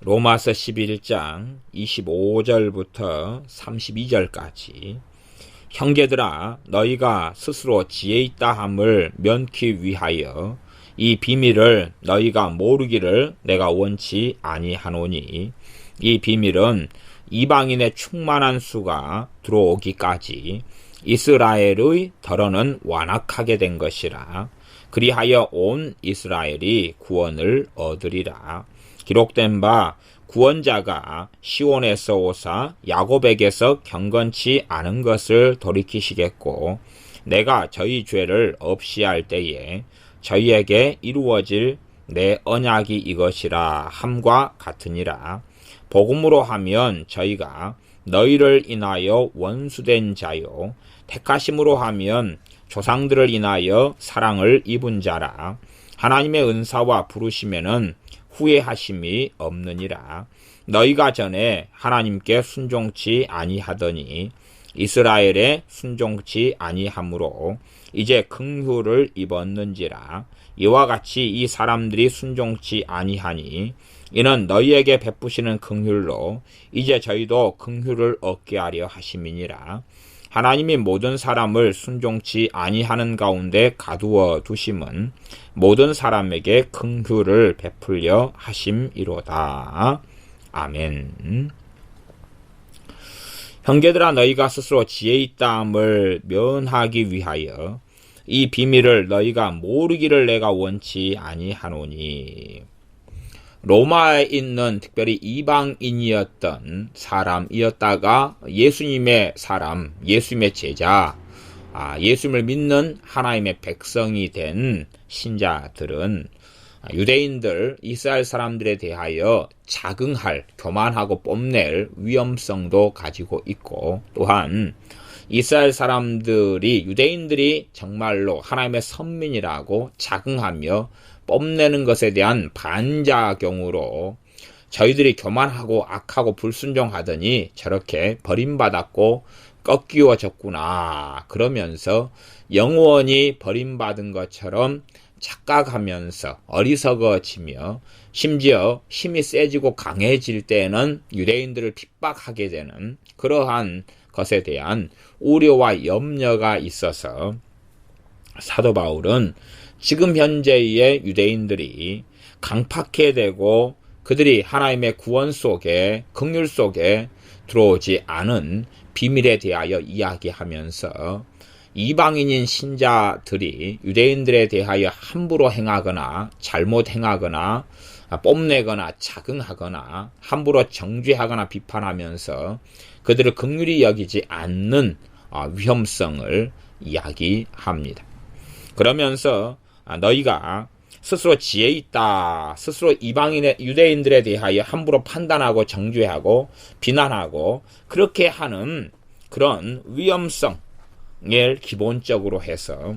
로마서 11장 25절부터 32절까지 형제들아 너희가 스스로 지혜 있다 함을 면키 위하여 이 비밀을 너희가 모르기를 내가 원치 아니하노니 이 비밀은 이방인의 충만한 수가 들어오기까지 이스라엘의 덜어는 완악하게 된 것이라. 그리하여 온 이스라엘이 구원을 얻으리라. 기록된 바 구원자가 시온에서 오사 야곱에게서 경건치 않은 것을 돌이키시겠고 내가 저희 죄를 없이 할 때에 저희에게 이루어질 내 언약이 이것이라 함과 같으니라. 복음으로 하면 저희가 너희를 인하여 원수된 자요 택하심으로 하면 조상들을 인하여 사랑을 입은 자라. 하나님의 은사와 부르심에는 후회하심이 없느니라. 너희가 전에 하나님께 순종치 아니하더니 이스라엘에 순종치 아니하므로 이제 긍휼을 입었는지라. 이와 같이 이 사람들이 순종치 아니하니 이는 너희에게 베푸시는 긍휼로 이제 저희도 긍휼을 얻게 하려 하심이니라. 하나님이 모든 사람을 순종치 아니하는 가운데 가두어 두심은 모든 사람에게 긍휼을 베풀려 하심이로다. 아멘. 형제들아 너희가 스스로 지혜 있다함을 면하기 위하여 이 비밀을 너희가 모르기를 내가 원치 아니하노니. 로마에 있는 특별히 이방인이었던 사람이었다가 예수님의 사람, 예수님의 제자, 예수님을 믿는 하나님의 백성이 된 신자들은 유대인들, 이스라엘 사람들에 대하여 자긍할, 교만하고 뽐낼 위험성도 가지고 있고 또한 이스라엘 사람들이 유대인들이 정말로 하나님의 선민이라고 자긍하며 뽐내는 것에 대한 반작용으로 저희들이 교만하고 악하고 불순종하더니 저렇게 버림받았고 꺾이워졌구나 그러면서 영원히 버림받은 것처럼 착각하면서 어리석어지며 심지어 힘이 세지고 강해질 때에는 유대인들을 핍박하게 되는 그러한 것에 대한 우려와 염려가 있어서 사도 바울은 지금 현재의 유대인들이 강팍해 되고 그들이 하나님의 구원 속에 긍휼 속에 들어오지 않은 비밀에 대하여 이야기하면서 이방인인 신자들이 유대인들에 대하여 함부로 행하거나 잘못 행하거나 뽐내거나 자긍하거나 함부로 정죄하거나 비판하면서 그들을 긍휼히 여기지 않는 위험성을 이야기합니다. 그러면서 너희가 스스로 지혜 있다, 스스로 이방인의 유대인들에 대하여 함부로 판단하고 정죄하고 비난하고 그렇게 하는 그런 위험성을 기본적으로 해서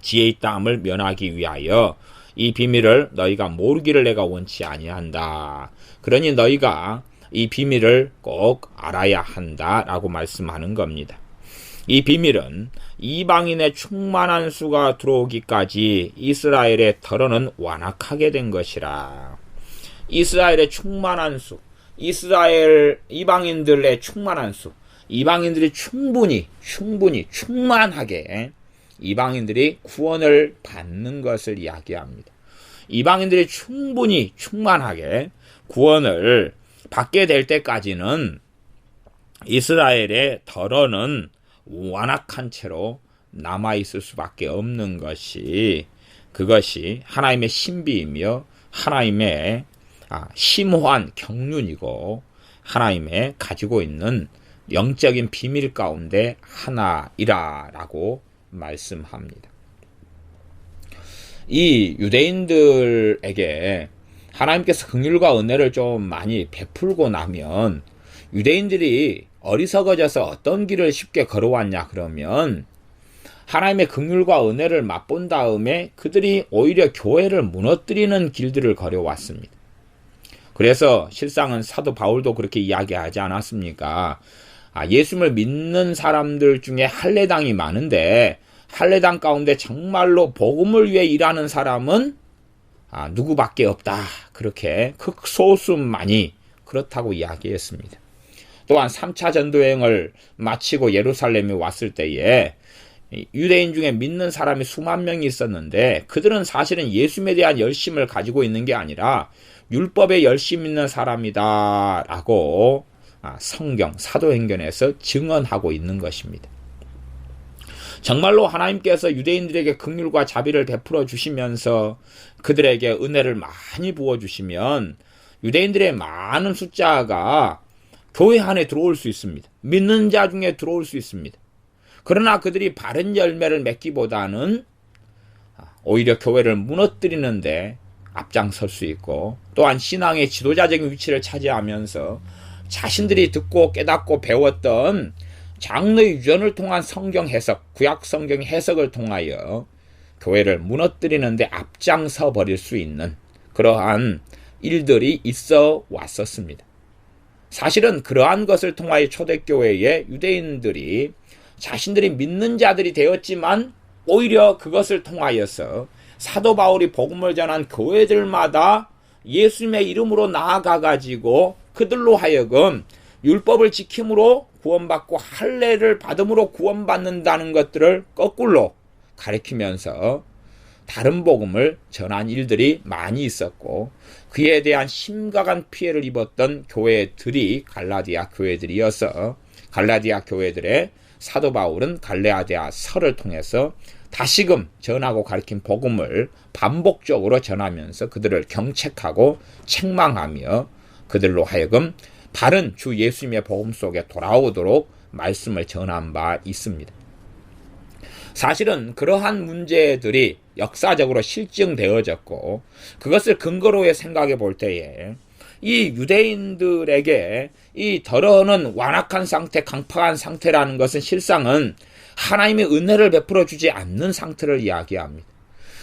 지혜 있다함을 면하기 위하여 이 비밀을 너희가 모르기를 내가 원치 아니한다. 그러니 너희가 이 비밀을 꼭 알아야 한다라고 말씀하는 겁니다. 이 비밀은 이방인의 충만한 수가 들어오기까지 이스라엘의 덜어는 완악하게 된 것이라. 이스라엘의 충만한 수, 이스라엘 이방인들의 충만한 수, 이방인들이 충분히 충만하게 이방인들이 구원을 받는 것을 이야기합니다. 이방인들이 충만하게 구원을 받게 될 때까지는 이스라엘의 덜어는 완악한 채로 남아있을 수밖에 없는 것이 그것이 하나님의 신비이며 하나님의 심오한 경륜이고 하나님의 가지고 있는 영적인 비밀 가운데 하나이라라고 말씀합니다. 이 유대인들에게 하나님께서 긍휼과 은혜를 좀 많이 베풀고 나면 유대인들이 어리석어져서 어떤 길을 쉽게 걸어왔냐 그러면 하나님의 긍휼과 은혜를 맛본 다음에 그들이 오히려 교회를 무너뜨리는 길들을 걸어왔습니다. 그래서 실상은 사도 바울도 그렇게 이야기하지 않았습니까? 예수님을 믿는 사람들 중에 할례당이 많은데 할례당 가운데 정말로 복음을 위해 일하는 사람은 누구밖에 없다. 그렇게 극소수만이 그렇다고 이야기했습니다. 또한 3차 전도여행을 마치고 예루살렘에 왔을 때에 유대인 중에 믿는 사람이 수만 명이 있었는데 그들은 사실은 예수님에 대한 열심을 가지고 있는 게 아니라 율법에 열심 있는 사람이다 라고 성경 사도행전에서 증언하고 있는 것입니다. 정말로 하나님께서 유대인들에게 긍휼과 자비를 베풀어 주시면서 그들에게 은혜를 많이 부어 주시면 유대인들의 많은 숫자가 교회 안에 들어올 수 있습니다. 믿는 자 중에 들어올 수 있습니다. 그러나 그들이 바른 열매를 맺기보다는 오히려 교회를 무너뜨리는데 앞장설 수 있고, 또한 신앙의 지도자적인 위치를 차지하면서 자신들이 듣고 깨닫고 배웠던 장로의 유전을 통한 성경 해석, 구약 성경 해석을 통하여 교회를 무너뜨리는데 앞장서 버릴 수 있는 그러한 일들이 있어 왔었습니다. 사실은 그러한 것을 통하여 초대교회의 유대인들이 자신들이 믿는 자들이 되었지만 오히려 그것을 통하여서 사도 바울이 복음을 전한 교회들마다 예수님의 이름으로 나아가가지고 그들로 하여금 율법을 지킴으로 구원받고 할례를 받음으로 구원받는다는 것들을 거꾸로 가리키면서 다른 복음을 전한 일들이 많이 있었고, 그에 대한 심각한 피해를 입었던 교회들이 갈라디아 교회들이어서 갈라디아 교회들의 사도 바울은 갈라디아서를 통해서 다시금 전하고 가르친 복음을 반복적으로 전하면서 그들을 경책하고 책망하며 그들로 하여금 바른 주 예수님의 복음 속에 돌아오도록 말씀을 전한 바 있습니다. 사실은 그러한 문제들이 역사적으로 실증되어졌고, 그것을 근거로 해 생각해 볼 때에 이 유대인들에게 이 더러는 완악한 상태, 강팍한 상태라는 것은 실상은 하나님의 은혜를 베풀어 주지 않는 상태를 이야기합니다.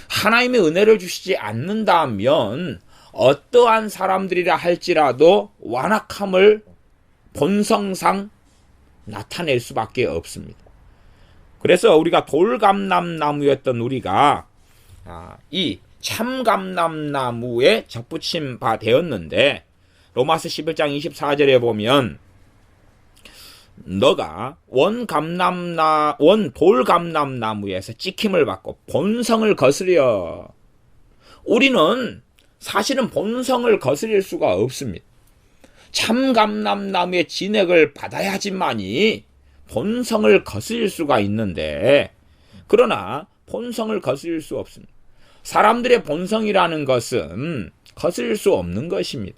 하나님의 은혜를 주시지 않는다면 어떠한 사람들이라 할지라도 완악함을 본성상 나타낼 수밖에 없습니다. 그래서 우리가 돌감람나무였던 우리가 이 참감람나무에 접붙임 바 되었는데, 로마서 11장 24절에 보면 너가 돌감람나무에서 찍힘을 받고 본성을 거스려. 우리는 사실은 본성을 거스릴 수가 없습니다. 참감람나무의 진액을 받아야지만이 본성을 거스릴 수가 있는데, 그러나 본성을 거스릴 수 없습니다. 사람들의 본성이라는 것은 거스릴 수 없는 것입니다.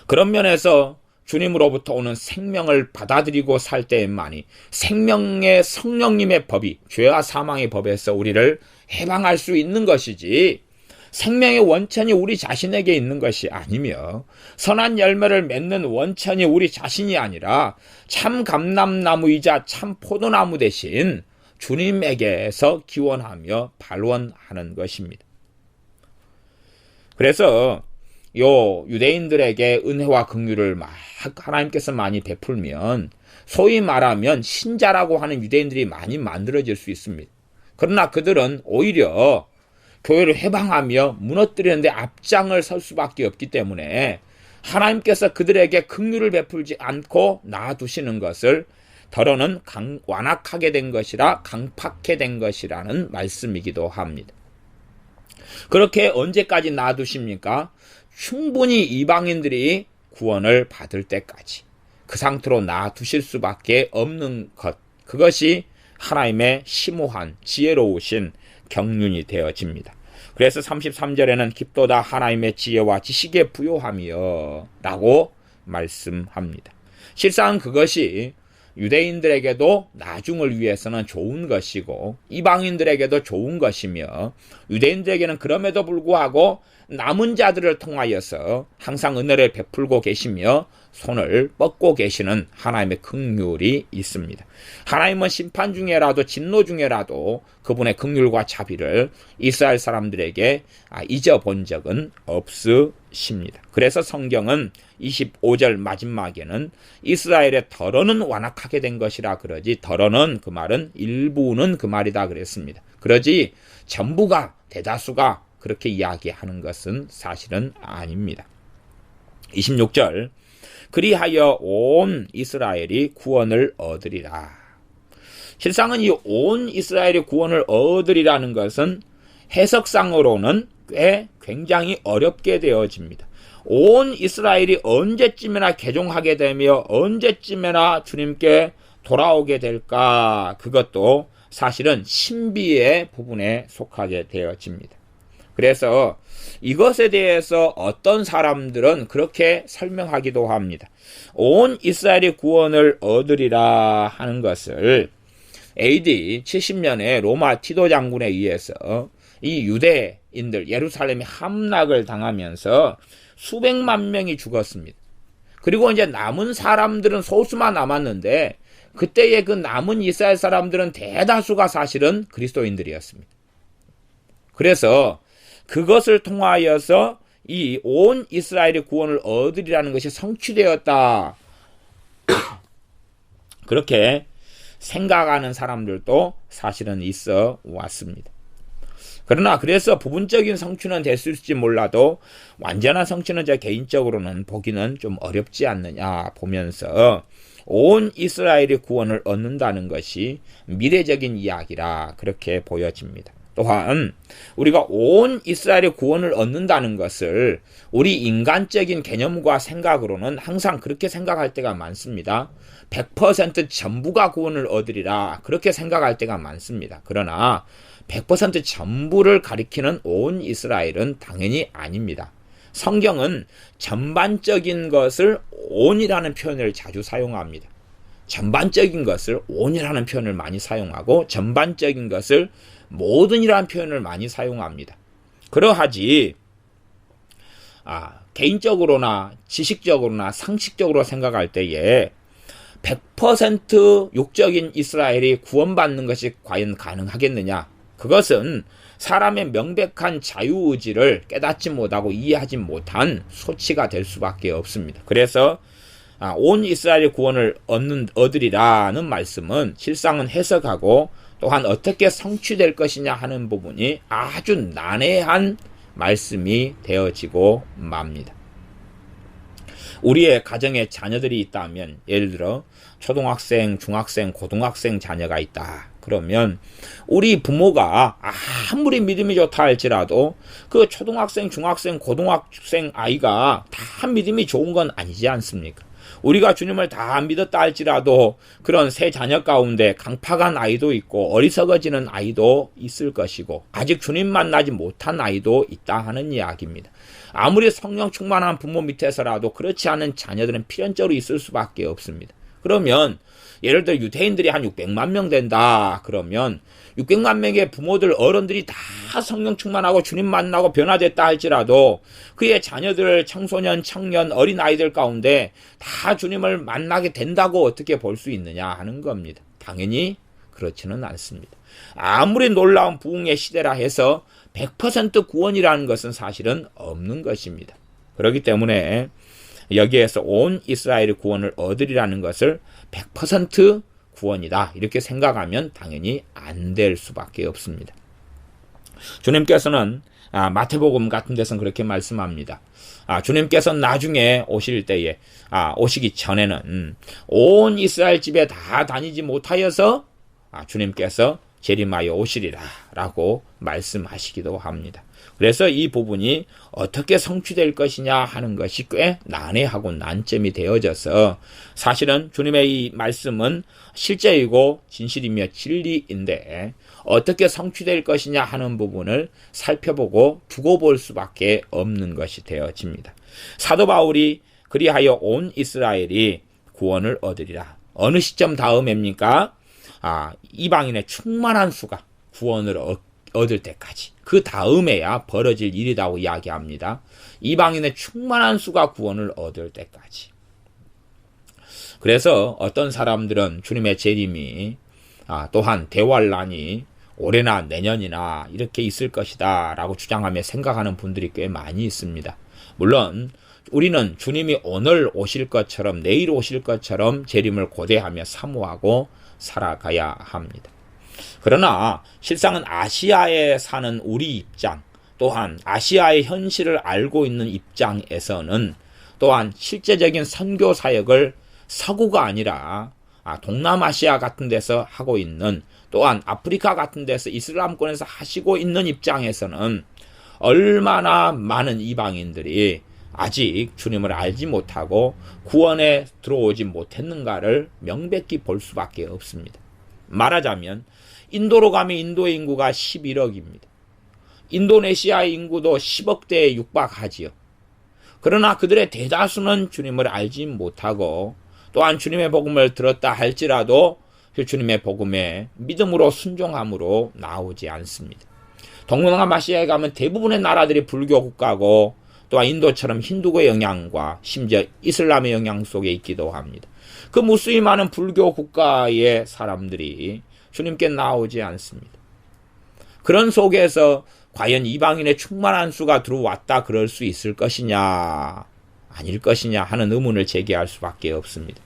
그런 면에서 주님으로부터 오는 생명을 받아들이고 살 때에만이 생명의 성령님의 법이 죄와 사망의 법에서 우리를 해방할 수 있는 것이지, 생명의 원천이 우리 자신에게 있는 것이 아니며 선한 열매를 맺는 원천이 우리 자신이 아니라 참 감람나무이자 참 포도나무 대신 주님에게서 기원하며 발원하는 것입니다. 그래서 유대인들에게 은혜와 긍휼을 막 하나님께서 많이 베풀면 소위 말하면 신자라고 하는 유대인들이 많이 만들어질 수 있습니다. 그러나 그들은 오히려 교회를 해방하며 무너뜨리는데 앞장을 설 수밖에 없기 때문에 하나님께서 그들에게 긍휼을 베풀지 않고 놔두시는 것을 더러는 완악하게 된 것이라 강팍해 된 것이라는 말씀이기도 합니다. 그렇게 언제까지 놔두십니까? 충분히 이방인들이 구원을 받을 때까지 그 상태로 놔두실 수밖에 없는 것, 그것이 하나님의 심오한 지혜로우신 경륜이 되어집니다. 그래서 33절에는 깊도다 하나님의 지혜와 지식에 부요하며 라고 말씀합니다. 실상 그것이 유대인들에게도 나중을 위해서는 좋은 것이고 이방인들에게도 좋은 것이며, 유대인들에게는 그럼에도 불구하고 남은 자들을 통하여서 항상 은혜를 베풀고 계시며 손을 뻗고 계시는 하나님의 긍휼이 있습니다. 하나님은 심판 중에라도 진노 중에라도 그분의 긍휼과 자비를 이스라엘 사람들에게 잊어본 적은 없으십니다. 그래서 성경은 25절 마지막에는 이스라엘의 더러는 완악하게 된 것이라 그러지, 더러는 그 말은 일부는 그 말이다 그랬습니다. 그러지 전부가, 대다수가 그렇게 이야기하는 것은 사실은 아닙니다. 26절 그리하여 온 이스라엘이 구원을 얻으리라. 실상은 이 온 이스라엘이 구원을 얻으리라는 것은 해석상으로는 꽤 굉장히 어렵게 되어집니다. 온 이스라엘이 언제쯤이나 개종하게 되며 언제쯤이나 주님께 돌아오게 될까? 그것도 사실은 신비의 부분에 속하게 되어집니다. 그래서 이것에 대해서 어떤 사람들은 그렇게 설명하기도 합니다. 온 이스라엘이 구원을 얻으리라 하는 것을 AD 70년에 로마 티도 장군에 의해서 이 유대인들 예루살렘이 함락을 당하면서 수백만 명이 죽었습니다. 그리고 이제 남은 사람들은 소수만 남았는데 그때의 그 남은 이스라엘 사람들은 대다수가 사실은 그리스도인들이었습니다. 그래서 그것을 통하여서 이 온 이스라엘의 구원을 얻으리라는 것이 성취되었다. 그렇게 생각하는 사람들도 사실은 있어 왔습니다. 그러나 그래서 부분적인 성취는 될 수 있을지 몰라도 완전한 성취는 제 개인적으로는 보기는 좀 어렵지 않느냐 보면서 온 이스라엘의 구원을 얻는다는 것이 미래적인 이야기라 그렇게 보여집니다. 또한 우리가 온 이스라엘의 구원을 얻는다는 것을 우리 인간적인 개념과 생각으로는 항상 그렇게 생각할 때가 많습니다. 100% 전부가 구원을 얻으리라 그렇게 생각할 때가 많습니다. 그러나 100% 전부를 가리키는 온 이스라엘은 당연히 아닙니다. 성경은 전반적인 것을 온이라는 표현을 자주 사용합니다. 전반적인 것을 온이라는 표현을 많이 사용하고 전반적인 것을 모든이라는 표현을 많이 사용합니다. 그러하지 개인적으로나 지식적으로나 상식적으로 생각할 때에 100% 육적인 이스라엘이 구원받는 것이 과연 가능하겠느냐? 그것은 사람의 명백한 자유의지를 깨닫지 못하고 이해하지 못한 소치가 될 수밖에 없습니다. 그래서 온 이스라엘의 구원을 얻으리라는 말씀은 실상은 해석하고 또한 어떻게 성취될 것이냐 하는 부분이 아주 난해한 말씀이 되어지고 맙니다. 우리의 가정에 자녀들이 있다면 예를 들어 초등학생, 중학생, 고등학생 자녀가 있다. 그러면 우리 부모가 아무리 믿음이 좋다 할지라도 그 초등학생, 중학생, 고등학생 아이가 다 믿음이 좋은 건 아니지 않습니까? 우리가 주님을 다 믿었다 할지라도 그런 세 자녀 가운데 강팍한 아이도 있고 어리석어지는 아이도 있을 것이고 아직 주님 만나지 못한 아이도 있다 하는 이야기입니다. 아무리 성령 충만한 부모 밑에서라도 그렇지 않은 자녀들은 필연적으로 있을 수밖에 없습니다. 그러면 예를 들어 유대인들이 한 600만 명 된다. 그러면 600만 명의 부모들 어른들이 다 성령 충만하고 주님 만나고 변화됐다 할지라도 그의 자녀들 청소년, 청년, 어린아이들 가운데 다 주님을 만나게 된다고 어떻게 볼 수 있느냐 하는 겁니다. 당연히 그렇지는 않습니다. 아무리 놀라운 부흥의 시대라 해서 100% 구원이라는 것은 사실은 없는 것입니다. 그렇기 때문에 여기에서 온 이스라엘의 구원을 얻으리라는 것을 100% 구원이다 이렇게 생각하면 당연히 안 될 수밖에 없습니다. 주님께서는 마태복음 같은 데서는 그렇게 말씀합니다. 주님께서는 나중에 오실 때에 오시기 전에는 온 이스라엘 집에 다 다니지 못하여서 주님께서 재림하여 오시리라 라고 말씀하시기도 합니다. 그래서 이 부분이 어떻게 성취될 것이냐 하는 것이 꽤 난해하고 난점이 되어져서 사실은 주님의 이 말씀은 실제이고 진실이며 진리인데 어떻게 성취될 것이냐 하는 부분을 살펴보고 두고 볼 수밖에 없는 것이 되어집니다. 사도 바울이 그리하여 온 이스라엘이 구원을 얻으리라. 어느 시점 다음입니까? 이방인의 충만한 수가 구원을 얻을 때까지. 그 다음에야 벌어질 일이라고 이야기합니다. 이방인의 충만한 수가 구원을 얻을 때까지. 그래서 어떤 사람들은 주님의 재림이 또한 대환란이 올해나 내년이나 이렇게 있을 것이다 라고 주장하며 생각하는 분들이 꽤 많이 있습니다. 물론 우리는 주님이 오늘 오실 것처럼 내일 오실 것처럼 재림을 고대하며 사모하고 살아가야 합니다. 그러나 실상은 아시아에 사는 우리 입장, 또한 아시아의 현실을 알고 있는 입장에서는 또한 실제적인 선교 사역을 서구가 아니라 동남아시아 같은 데서 하고 있는, 또한 아프리카 같은 데서 이슬람권에서 하시고 있는 입장에서는 얼마나 많은 이방인들이 아직 주님을 알지 못하고 구원에 들어오지 못했는가를 명백히 볼 수밖에 없습니다. 말하자면 인도로 가면 인도의 인구가 11억입니다. 인도네시아의 인구도 10억대에 육박하지요. 그러나 그들의 대다수는 주님을 알지 못하고 또한 주님의 복음을 들었다 할지라도 그 주님의 복음에 믿음으로 순종함으로 나오지 않습니다. 동남아시아에 가면 대부분의 나라들이 불교 국가고 또한 인도처럼 힌두교의 영향과 심지어 이슬람의 영향 속에 있기도 합니다. 그 무수히 많은 불교 국가의 사람들이 주님께 나오지 않습니다. 그런 속에서 과연 이방인의 충만한 수가 들어왔다 그럴 수 있을 것이냐 아닐 것이냐 하는 의문을 제기할 수밖에 없습니다.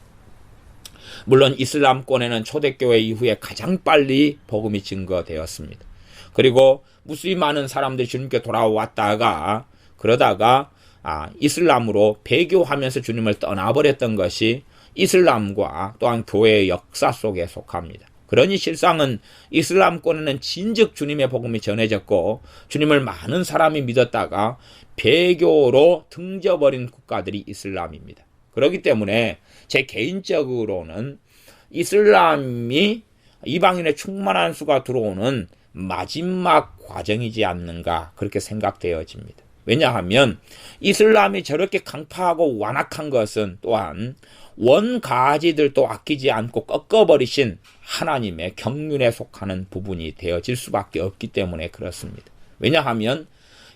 물론 이슬람권에는 초대교회 이후에 가장 빨리 복음이 증거되었습니다. 그리고 무수히 많은 사람들이 주님께 돌아왔다가 그러다가 이슬람으로 배교하면서 주님을 떠나버렸던 것이 이슬람과 또한 교회의 역사 속에 속합니다. 그러니 실상은 이슬람권에는 진즉 주님의 복음이 전해졌고 주님을 많은 사람이 믿었다가 배교로 등져버린 국가들이 이슬람입니다. 그렇기 때문에 제 개인적으로는 이슬람이 이방인의 충만한 수가 들어오는 마지막 과정이지 않는가 그렇게 생각되어집니다. 왜냐하면 이슬람이 저렇게 강파하고 완악한 것은 또한 원가지들도 아끼지 않고 꺾어버리신 하나님의 경륜에 속하는 부분이 되어질 수밖에 없기 때문에 그렇습니다. 왜냐하면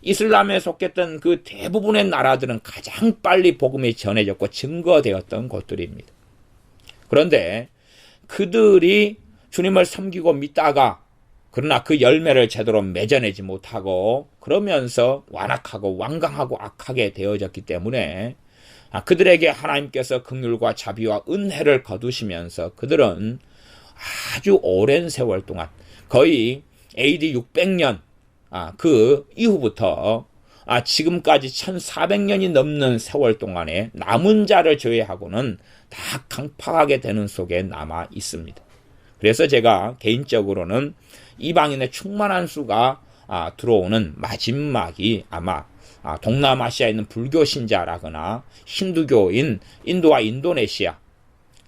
이슬람에 속했던 그 대부분의 나라들은 가장 빨리 복음이 전해졌고 증거되었던 곳들입니다. 그런데 그들이 주님을 섬기고 믿다가 그러나 그 열매를 제대로 맺어내지 못하고 그러면서 완악하고 완강하고 악하게 되어졌기 때문에 그들에게 하나님께서 긍휼과 자비와 은혜를 거두시면서 그들은 아주 오랜 세월 동안 거의 AD 600년 그 이후부터 지금까지 1400년이 넘는 세월 동안에 남은 자를 제외하고는 다 강팍하게 되는 속에 남아 있습니다. 그래서 제가 개인적으로는 이방인의 충만한 수가 들어오는 마지막이 아마 동남아시아에 있는 불교 신자라거나 힌두교인 인도와 인도네시아,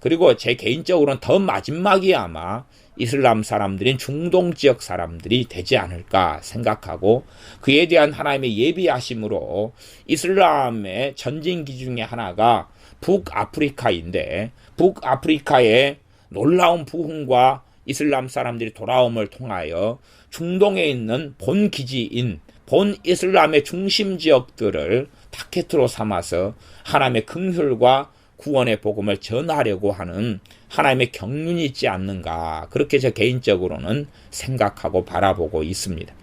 그리고 제 개인적으로는 더 마지막이 아마 이슬람 사람들인 중동 지역 사람들이 되지 않을까 생각하고 그에 대한 하나님의 예비하심으로 이슬람의 전진기 중에 하나가 북아프리카인데 북아프리카의 놀라운 부흥과 이슬람 사람들이 돌아옴을 통하여 중동에 있는 본 기지인 본 이슬람의 중심 지역들을 타켓으로 삼아서 하나님의 긍휼과 구원의 복음을 전하려고 하는 하나님의 경륜이 있지 않는가 그렇게 저 개인적으로는 생각하고 바라보고 있습니다.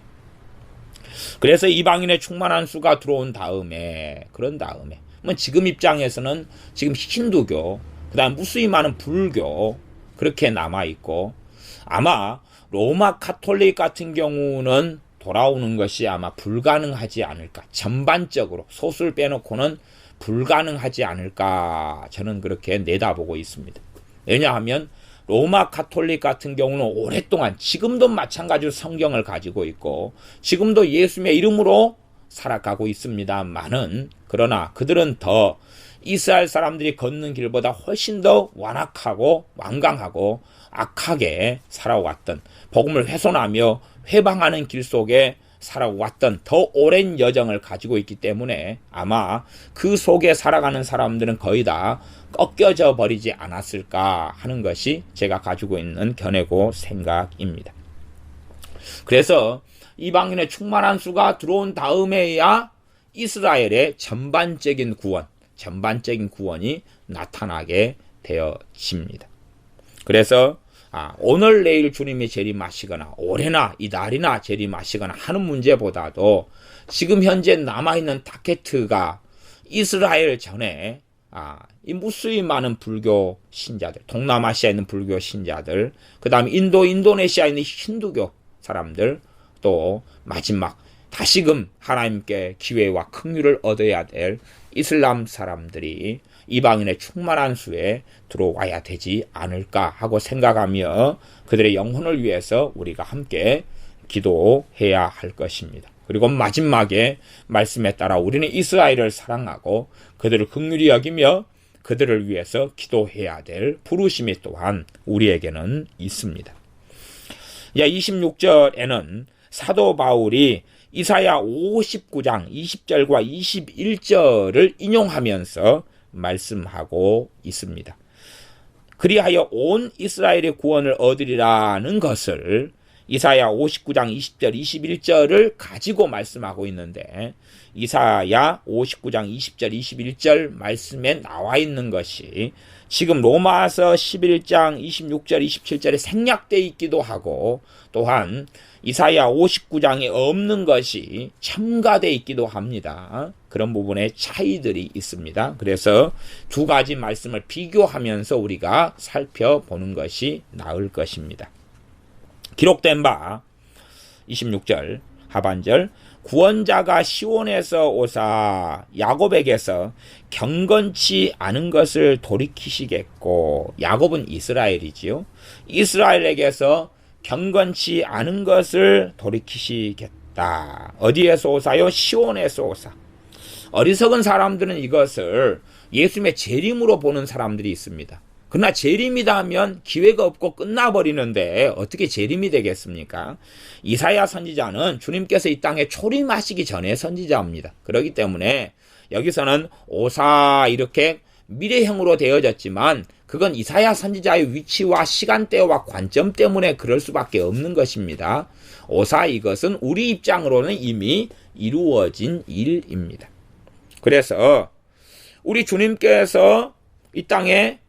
그래서 이방인의 충만한 수가 들어온 다음에 지금 입장에서는 지금 힌두교 그다음 무수히 많은 불교 그렇게 남아있고 아마 로마 카톨릭 같은 경우는 돌아오는 것이 아마 불가능하지 않을까. 전반적으로 소수를 빼놓고는 불가능하지 않을까. 저는 그렇게 내다보고 있습니다. 왜냐하면 로마 카톨릭 같은 경우는 오랫동안 지금도 마찬가지로 성경을 가지고 있고 지금도 예수님의 이름으로 살아가고 있습니다만은 그러나 그들은 더 이스라엘 사람들이 걷는 길보다 훨씬 더 완악하고 완강하고 악하게 살아왔던 복음을 훼손하며 회방하는 길 속에 살아왔던 더 오랜 여정을 가지고 있기 때문에 아마 그 속에 살아가는 사람들은 거의 다 꺾여져 버리지 않았을까 하는 것이 제가 가지고 있는 견해고 생각입니다. 그래서 이방인의 충만한 수가 들어온 다음에야 이스라엘의 전반적인 구원이 나타나게 되어집니다. 그래서 오늘 내일 주님이 재림하시거나 올해나 이달이나 재림하시거나 하는 문제보다도 지금 현재 남아있는 타켓가 이스라엘 전에 이 무수히 많은 불교 신자들, 동남아시아에 있는 불교 신자들, 그 다음에 인도네시아에 있는 힌두교 사람들, 또 마지막 다시금 하나님께 기회와 긍휼을 얻어야 될 이슬람 사람들이 이방인의 충만한 수에 들어와야 되지 않을까 하고 생각하며 그들의 영혼을 위해서 우리가 함께 기도해야 할 것입니다. 그리고 마지막에 말씀에 따라 우리는 이스라엘을 사랑하고 그들을 긍휼히 여기며 그들을 위해서 기도해야 될 부르심이 또한 우리에게는 있습니다. 26절에는 사도 바울이 이사야 59장 20절과 21절을 인용하면서 말씀하고 있습니다. 그리하여 온 이스라엘의 구원을 얻으리라는 것을 이사야 59장 20절 21절을 가지고 말씀하고 있는데 이사야 59장 20절 21절 말씀에 나와 있는 것이 지금 로마서 11장 26절 27절에 생략되어 있기도 하고 또한 이사야 59장에 없는 것이 첨가되어 있기도 합니다. 그런 부분에 차이들이 있습니다. 그래서 두 가지 말씀을 비교하면서 우리가 살펴보는 것이 나을 것입니다. 기록된 바 26절 하반절 구원자가 시온에서 오사 야곱에게서 경건치 않은 것을 돌이키시겠고 야곱은 이스라엘이지요. 이스라엘에게서 경건치 않은 것을 돌이키시겠다. 어디에서 오사요? 시온에서 오사. 어리석은 사람들은 이것을 예수님의 재림으로 보는 사람들이 있습니다. 그러나 재림이다 하면 기회가 없고 끝나버리는데 어떻게 재림이 되겠습니까? 이사야 선지자는 주님께서 이 땅에 초림하시기 전에 선지자입니다. 그렇기 때문에 여기서는 오사 이렇게 미래형으로 되어졌지만 그건 이사야 선지자의 위치와 시간대와 관점 때문에 그럴 수밖에 없는 것입니다. 오사 이것은 우리 입장으로는 이미 이루어진 일입니다. 그래서 우리 주님께서 이 땅에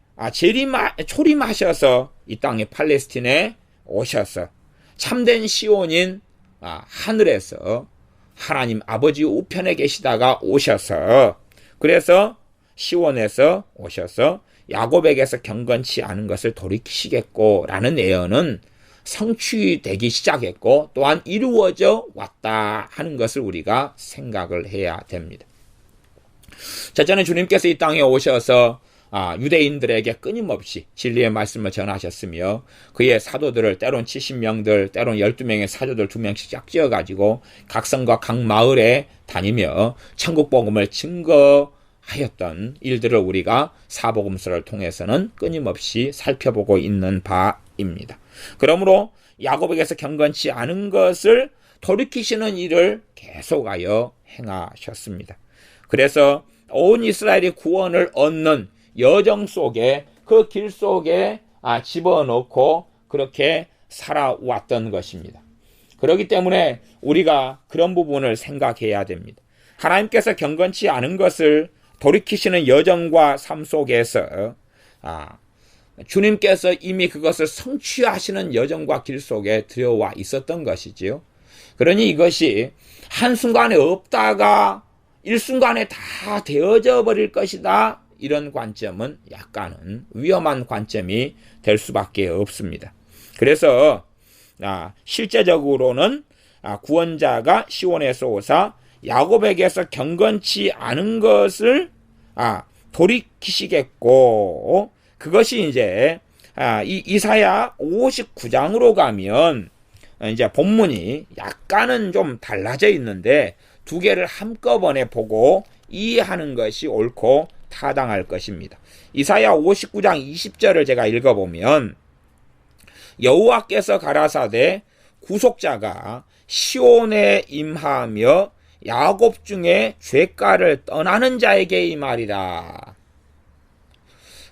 초림하셔서 이 땅에 팔레스틴에 오셔서 참된 시온인 하늘에서 하나님 아버지 우편에 계시다가 오셔서 그래서 시온에서 오셔서 야곱에게서 경건치 않은 것을 돌이키시겠고 라는 예언은 성취되기 시작했고 또한 이루어져 왔다 하는 것을 우리가 생각을 해야 됩니다. 첫째는 주님께서 이 땅에 오셔서 유대인들에게 끊임없이 진리의 말씀을 전하셨으며 그의 사도들을 때론 70명들 때론 12명의 사도들 2명씩 짝지어가지고 각 성과 각 마을에 다니며 천국 복음을 증거하였던 일들을 우리가 사복음서를 통해서는 끊임없이 살펴보고 있는 바입니다. 그러므로 야곱에게서 경건치 않은 것을 돌이키시는 일을 계속하여 행하셨습니다. 그래서 온 이스라엘이 구원을 얻는 여정 속에 그 길 속에 집어넣고 그렇게 살아왔던 것입니다. 그렇기 때문에 우리가 그런 부분을 생각해야 됩니다. 하나님께서 경건치 않은 것을 돌이키시는 여정과 삶 속에서 주님께서 이미 그것을 성취하시는 여정과 길 속에 들어와 있었던 것이지요. 그러니 이것이 한순간에 없다가 일순간에 다 되어져 버릴 것이다. 이런 관점은 약간은 위험한 관점이 될 수밖에 없습니다. 그래서 실제적으로는 구원자가 시온에서 오사 야곱에게서 경건치 않은 것을 돌이키시겠고 그것이 이제 이사야 59장으로 가면 이제 본문이 약간은 좀 달라져 있는데 두 개를 한꺼번에 보고 이해하는 것이 옳고 타당할 것입니다. 이사야 59장 20절을 제가 읽어보면 여호와께서 가라사대 구속자가 시온에 임하며 야곱 중에 죄가를 떠나는 자에게 임하리라.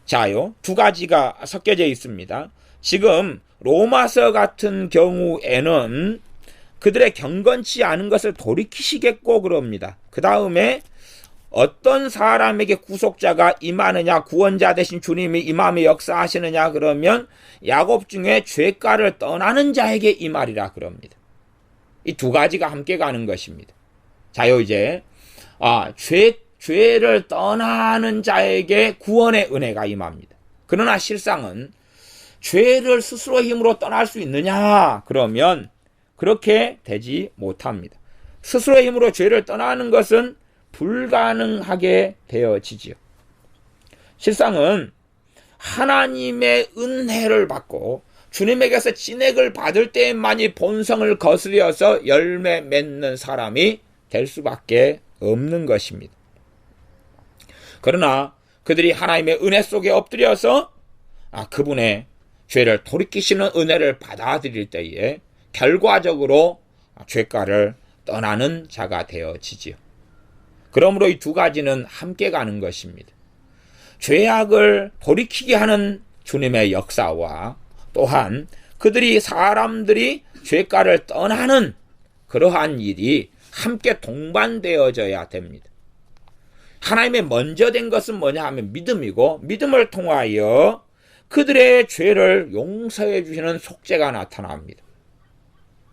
자요, 두 가지가 섞여져 있습니다. 지금 로마서 같은 경우에는 그들의 경건치 않은 것을 돌이키시겠고 그럽니다. 그 다음에 어떤 사람에게 구속자가 임하느냐, 구원자 되신 주님이 임하며 역사하시느냐 그러면 야곱 중에 죄가를 떠나는 자에게 임하리라 그럽니다. 이 두 가지가 함께 가는 것입니다. 자요, 이제 죄를 떠나는 자에게 구원의 은혜가 임합니다. 그러나 실상은 죄를 스스로 힘으로 떠날 수 있느냐 그러면 그렇게 되지 못합니다. 스스로의 힘으로 죄를 떠나는 것은 불가능하게 되어지지요. 실상은 하나님의 은혜를 받고 주님에게서 진액을 받을 때만이 본성을 거스려서 열매 맺는 사람이 될 수밖에 없는 것입니다. 그러나 그들이 하나님의 은혜 속에 엎드려서 그분의 죄를 돌이키시는 은혜를 받아들일 때에 결과적으로 죄가를 떠나는 자가 되어지지요. 그러므로 이 두 가지는 함께 가는 것입니다. 죄악을 돌이키게 하는 주님의 역사와 또한 그들이 사람들이 죄가를 떠나는 그러한 일이 함께 동반되어져야 됩니다. 하나님의 먼저 된 것은 뭐냐 하면 믿음이고, 믿음을 통하여 그들의 죄를 용서해 주시는 속죄가 나타납니다.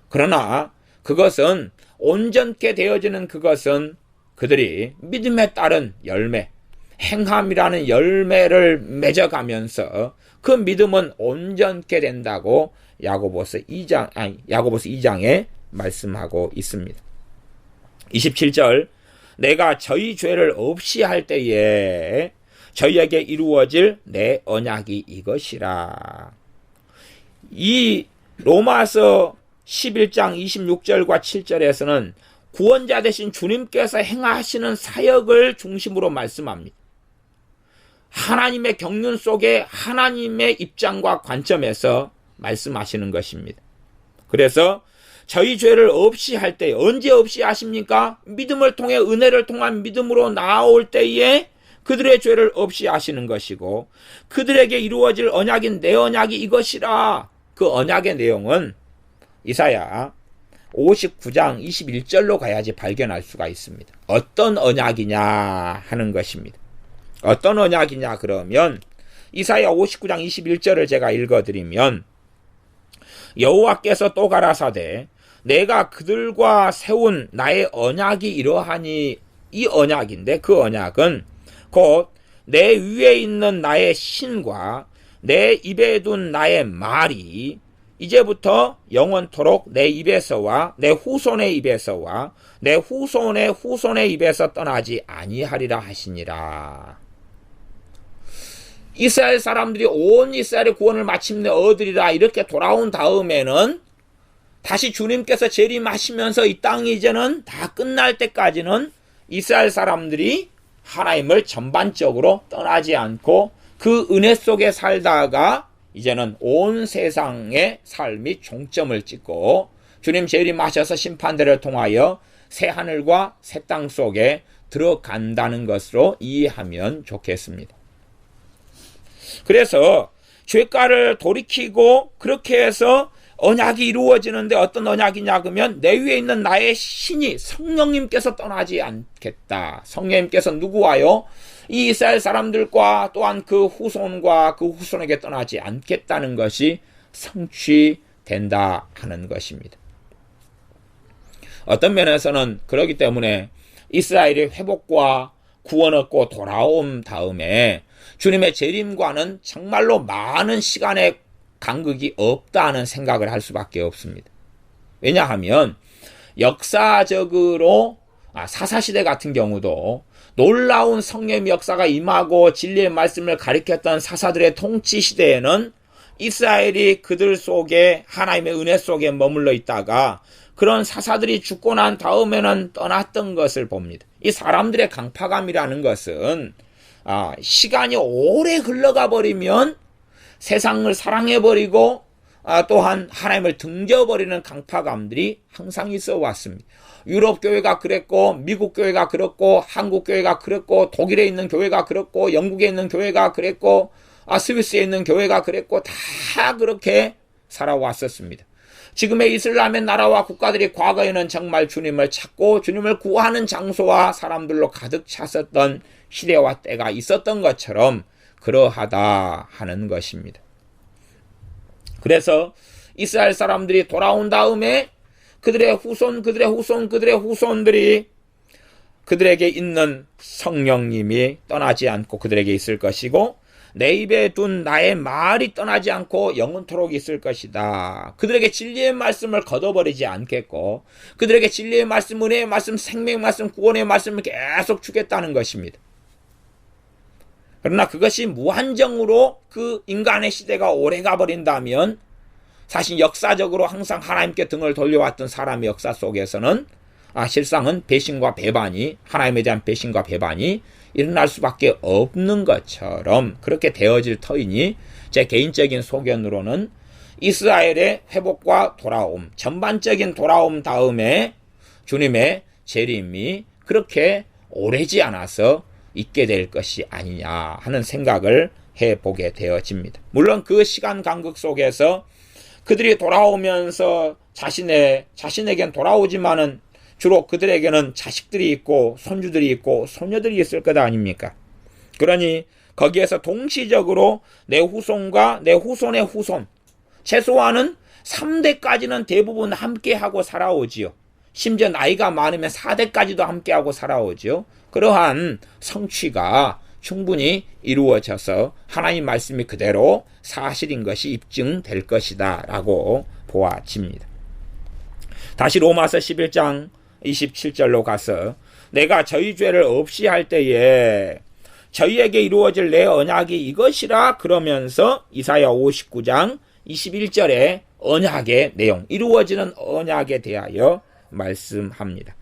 그러나 그것은 온전케 되어지는 그것은 그들이 믿음에 따른 열매, 행함이라는 열매를 맺어가면서 그 믿음은 온전케 된다고 야고보서 2장에 말씀하고 있습니다. 27절, 내가 저희 죄를 없이 할 때에 저희에게 이루어질 내 언약이 이것이라. 이 로마서 11장 26절과 7절에서는 구원자 되신 주님께서 행하시는 사역을 중심으로 말씀합니다. 하나님의 경륜 속에 하나님의 입장과 관점에서 말씀하시는 것입니다. 그래서 저희 죄를 없이 할 때, 언제 없이 하십니까? 믿음을 통해 은혜를 통한 믿음으로 나올 때에 그들의 죄를 없이 하시는 것이고, 그들에게 이루어질 언약인 내 언약이 이것이라. 그 언약의 내용은 이사야 59장 21절로 가야지 발견할 수가 있습니다. 어떤 언약이냐 하는 것입니다. 어떤 언약이냐 그러면 이사야 59장 21절을 제가 읽어드리면, 여호와께서 또 가라사대 내가 그들과 세운 나의 언약이 이러하니, 이 언약인데 그 언약은 곧 내 위에 있는 나의 신과 내 입에 둔 나의 말이 이제부터 영원토록 내 입에서와 내 후손의 입에서와 내 후손의 후손의 입에서 떠나지 아니하리라 하시니라. 이스라엘 사람들이 온 이스라엘의 구원을 마침내 얻으리라 이렇게 돌아온 다음에는 다시 주님께서 재림하시면서 이 땅이 이제는 다 끝날 때까지는 이스라엘 사람들이 하나님을 전반적으로 떠나지 않고 그 은혜 속에 살다가 이제는 온 세상의 삶이 종점을 찍고 주님 재림하셔서 심판대를 통하여 새 하늘과 새 땅 속에 들어간다는 것으로 이해하면 좋겠습니다. 그래서 죄가를 돌이키고 그렇게 해서 언약이 이루어지는데 어떤 언약이냐 그러면 내 위에 있는 나의 신이 성령님께서 떠나지 않겠다. 성령님께서 누구와요? 이 이스라엘 사람들과 또한 그 후손과 그 후손에게 떠나지 않겠다는 것이 성취된다 하는 것입니다. 어떤 면에서는 그렇기 때문에 이스라엘이 회복과 구원 얻고 돌아온 다음에 주님의 재림과는 정말로 많은 시간의 간극이 없다는 생각을 할 수밖에 없습니다. 왜냐하면 역사적으로 사사시대 같은 경우도 놀라운 성령의 역사가 임하고 진리의 말씀을 가리켰던 사사들의 통치 시대에는 이스라엘이 그들 속에 하나님의 은혜 속에 머물러 있다가 그런 사사들이 죽고 난 다음에는 떠났던 것을 봅니다. 이 사람들의 강파감이라는 것은 시간이 오래 흘러가 버리면 세상을 사랑해버리고 또한 하나님을 등져버리는 강파감들이 항상 있어 왔습니다. 유럽 교회가 그랬고 미국 교회가 그랬고 한국 교회가 그랬고 독일에 있는 교회가 그랬고 영국에 있는 교회가 그랬고 스위스에 있는 교회가 그랬고 다 그렇게 살아왔었습니다. 지금의 이슬람의 나라와 국가들이 과거에는 정말 주님을 찾고 주님을 구하는 장소와 사람들로 가득 찼었던 시대와 때가 있었던 것처럼 그러하다 하는 것입니다. 그래서 이스라엘 사람들이 돌아온 다음에 그들의 후손들이 그들에게 있는 성령님이 떠나지 않고 그들에게 있을 것이고 내 입에 둔 나의 말이 떠나지 않고 영원토록 있을 것이다. 그들에게 진리의 말씀을 걷어버리지 않겠고 그들에게 진리의 말씀, 은혜의 말씀, 생명의 말씀, 구원의 말씀을 계속 주겠다는 것입니다. 그러나 그것이 무한정으로 그 인간의 시대가 오래 가버린다면 사실 역사적으로 항상 하나님께 등을 돌려왔던 사람의 역사 속에서는 실상은 배신과 배반이, 하나님에 대한 배신과 배반이 일어날 수밖에 없는 것처럼 그렇게 되어질 터이니 제 개인적인 소견으로는 이스라엘의 회복과 돌아옴, 전반적인 돌아옴 다음에 주님의 재림이 그렇게 오래지 않아서 있게 될 것이 아니냐 하는 생각을 해보게 되어집니다. 물론 그 시간 간극 속에서 그들이 돌아오면서 자신에겐 돌아오지만은 주로 그들에게는 자식들이 있고 손주들이 있고 손녀들이 있을 것 아닙니까? 그러니 거기에서 동시적으로 내 후손과 내 후손의 후손, 최소한은 3대까지는 대부분 함께하고 살아오지요. 심지어 나이가 많으면 4대까지도 함께하고 살아오지요. 그러한 성취가 충분히 이루어져서 하나님 말씀이 그대로 사실인 것이 입증될 것이다 라고 보아집니다. 다시 로마서 11장 27절로 가서 내가 저희 죄를 없이 할 때에 저희에게 이루어질 내 언약이 이것이라 그러면서 이사야 59장 21절에 언약의 내용, 이루어지는 언약에 대하여 말씀합니다.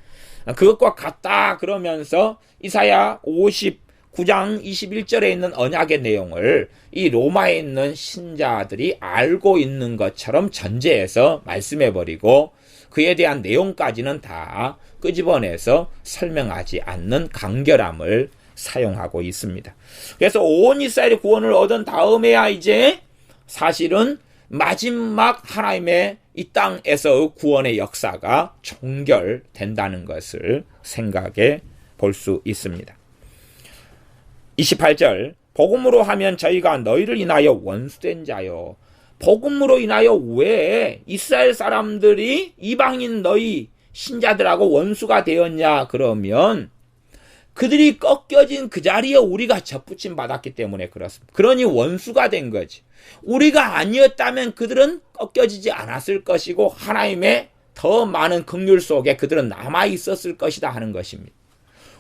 그것과 같다 그러면서 이사야 59장 21절에 있는 언약의 내용을 이 로마에 있는 신자들이 알고 있는 것처럼 전제해서 말씀해버리고 그에 대한 내용까지는 다 끄집어내서 설명하지 않는 간결함을 사용하고 있습니다. 그래서 온 이스라엘이 구원을 얻은 다음에야 이제 사실은 마지막 하나님의 이 땅에서 구원의 역사가 종결된다는 것을 생각해 볼 수 있습니다. 28절 복음으로 하면 저희가 너희를 인하여 원수된 자요. 복음으로 인하여 왜 이스라엘 사람들이 이방인 너희 신자들하고 원수가 되었냐 그러면 그들이 꺾여진 그 자리에 우리가 접붙임 받았기 때문에 그렇습니다. 그러니 원수가 된 거지. 우리가 아니었다면 그들은 꺾여지지 않았을 것이고 하나님의 더 많은 긍휼 속에 그들은 남아 있었을 것이다 하는 것입니다.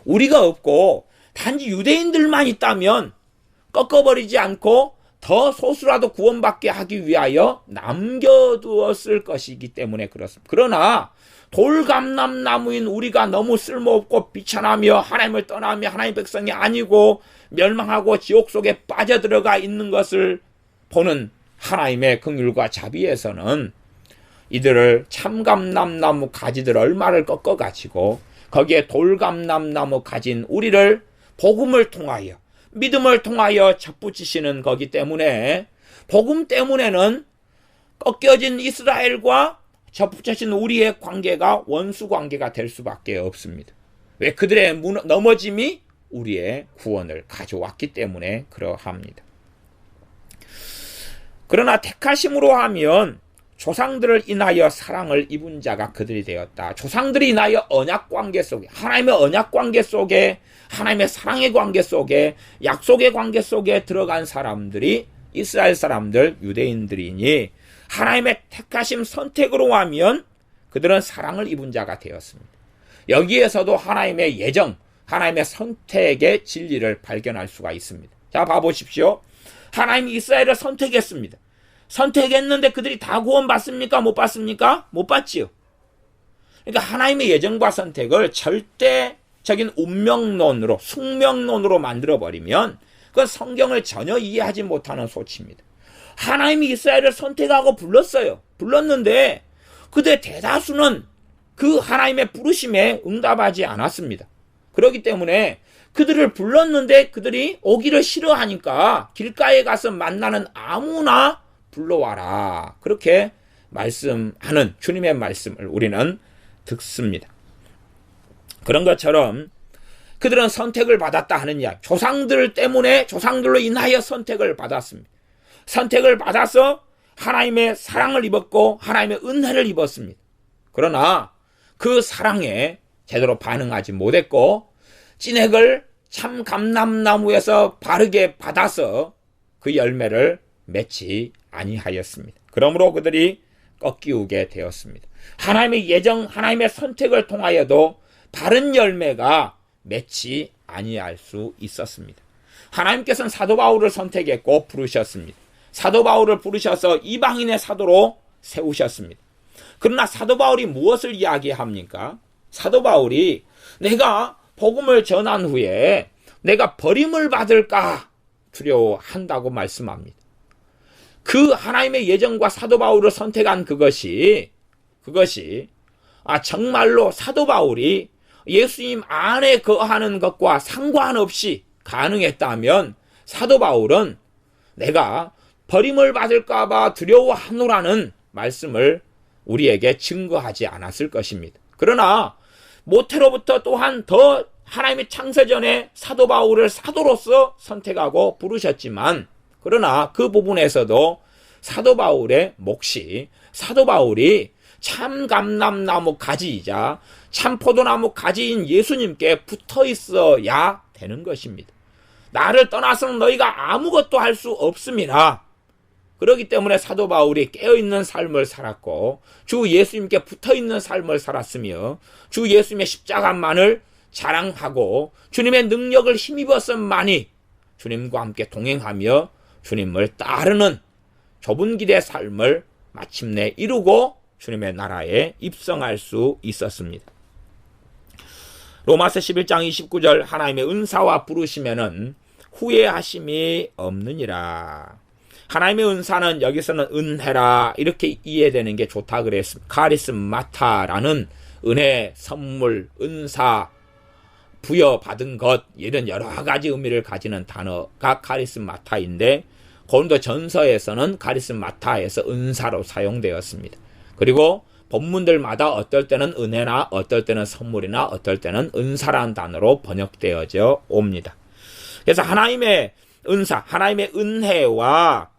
우리가 없고 단지 유대인들만 있다면 꺾어버리지 않고 더 소수라도 구원받게 하기 위하여 남겨두었을 것이기 때문에 그렇습니다. 그러나 돌감람나무인 우리가 너무 쓸모없고 비천하며 하나님을 떠나며 하나님의 백성이 아니고 멸망하고 지옥 속에 빠져들어가 있는 것을 보는 하나님의 긍휼과 자비에서는 이들을 참감람나무 가지들 얼마를 꺾어가지고 거기에 돌감람나무 가진 우리를 복음을 통하여 믿음을 통하여 접붙이시는 거기 때문에 복음 때문에는 꺾여진 이스라엘과 접붙여진 우리의 관계가 원수 관계가 될 수밖에 없습니다. 왜? 그들의 넘어짐이 우리의 구원을 가져왔기 때문에 그러합니다. 그러나 택하심으로 하면 조상들을 인하여 사랑을 입은 자가 그들이 되었다. 조상들이 인하여 언약관계 속에, 하나님의 언약관계 속에, 하나님의 사랑의 관계 속에, 약속의 관계 속에 들어간 사람들이 이스라엘 사람들, 유대인들이니 하나님의 택하심 선택으로 하면 그들은 사랑을 입은 자가 되었습니다. 여기에서도 하나님의 예정, 하나님의 선택의 진리를 발견할 수가 있습니다. 자, 봐보십시오. 하나님이 이스라엘을 선택했습니다. 선택했는데 그들이 다 구원받습니까? 못 받습니까? 못 받지요. 그러니까 하나님의 예정과 선택을 절대적인 운명론으로, 숙명론으로 만들어버리면 그건 성경을 전혀 이해하지 못하는 소치입니다. 하나님이 이스라엘을 선택하고 불렀어요. 불렀는데 그들의 대다수는 그 하나님의 부르심에 응답하지 않았습니다. 그렇기 때문에 그들을 불렀는데 그들이 오기를 싫어하니까 길가에 가서 만나는 아무나 불러와라. 그렇게 말씀하는 주님의 말씀을 우리는 듣습니다. 그런 것처럼 그들은 선택을 받았다 하는 이야기. 조상들 때문에 조상들로 인하여 선택을 받았습니다. 선택을 받아서 하나님의 사랑을 입었고 하나님의 은혜를 입었습니다. 그러나 그 사랑에 제대로 반응하지 못했고 찐액을 참 감람나무에서 바르게 받아서 그 열매를 맺지 아니하였습니다. 그러므로 그들이 꺾이우게 되었습니다. 하나님의 예정, 하나님의 선택을 통하여도 바른 열매가 맺지 아니할 수 있었습니다. 하나님께서는 사도 바울을 선택했고 부르셨습니다. 사도 바울을 부르셔서 이방인의 사도로 세우셨습니다. 그러나 사도 바울이 무엇을 이야기합니까? 사도 바울이 내가 복음을 전한 후에 내가 버림을 받을까 두려워한다고 말씀합니다. 그 하나님의 예정과 사도 바울을 선택한 그것이 정말로 사도 바울이 예수님 안에 거하는 것과 상관없이 가능했다면 사도 바울은 내가 버림을 받을까 봐 두려워하노라는 말씀을 우리에게 증거하지 않았을 것입니다. 그러나 모태로부터 또한 더 하나님의 창세전에 사도 바울을 사도로서 선택하고 부르셨지만 그러나 그 부분에서도 사도 바울의 몫이 사도 바울이 참 감람나무 가지이자 참 포도나무 가지인 예수님께 붙어 있어야 되는 것입니다. 나를 떠나서는 너희가 아무것도 할 수 없습니다. 그렇기 때문에 사도 바울이 깨어있는 삶을 살았고 주 예수님께 붙어있는 삶을 살았으며 주 예수님의 십자가만을 자랑하고 주님의 능력을 힘입었음만이 주님과 함께 동행하며 주님을 따르는 좁은 길의 삶을 마침내 이루고 주님의 나라에 입성할 수 있었습니다. 로마서 11장 29절 하나님의 은사와 부르시면은 후회하심이 없느니라. 하나님의 은사는 여기서는 은혜라 이렇게 이해되는 게 좋다 그랬습니다. 카리스마타라는 은혜, 선물, 은사, 부여받은 것 이런 여러 가지 의미를 가지는 단어가 카리스마타인데 고린도 전서에서는 카리스마타에서 은사로 사용되었습니다. 그리고 본문들마다 어떨 때는 은혜나 어떨 때는 선물이나 어떨 때는 은사라는 단어로 번역되어져 옵니다. 그래서 하나님의 은사, 하나님의 은혜와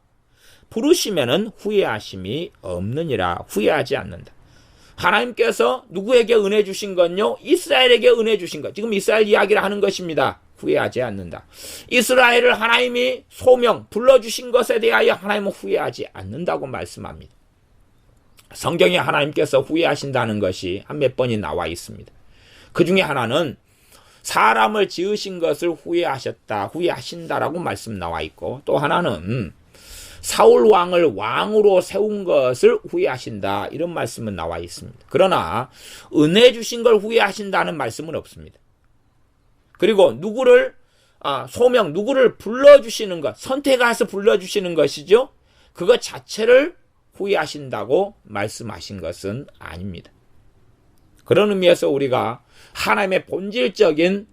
부르시면은 후회하심이 없느니라. 후회하지 않는다. 하나님께서 누구에게 은혜 주신 건요? 이스라엘에게 은혜 주신 것. 지금 이스라엘 이야기를 하는 것입니다. 후회하지 않는다. 이스라엘을 하나님이 소명, 불러주신 것에 대하여 하나님은 후회하지 않는다고 말씀합니다. 성경에 하나님께서 후회하신다는 것이 한 몇 번이 나와 있습니다. 그 중에 하나는 사람을 지으신 것을 후회하신다라고 말씀 나와 있고 또 하나는 사울 왕을 왕으로 세운 것을 후회하신다 이런 말씀은 나와 있습니다. 그러나 은혜 주신 걸 후회하신다는 말씀은 없습니다. 그리고 누구를 불러주시는 것, 선택해서 불러주시는 것이죠. 그것 자체를 후회하신다고 말씀하신 것은 아닙니다. 그런 의미에서 우리가 하나님의 본질적인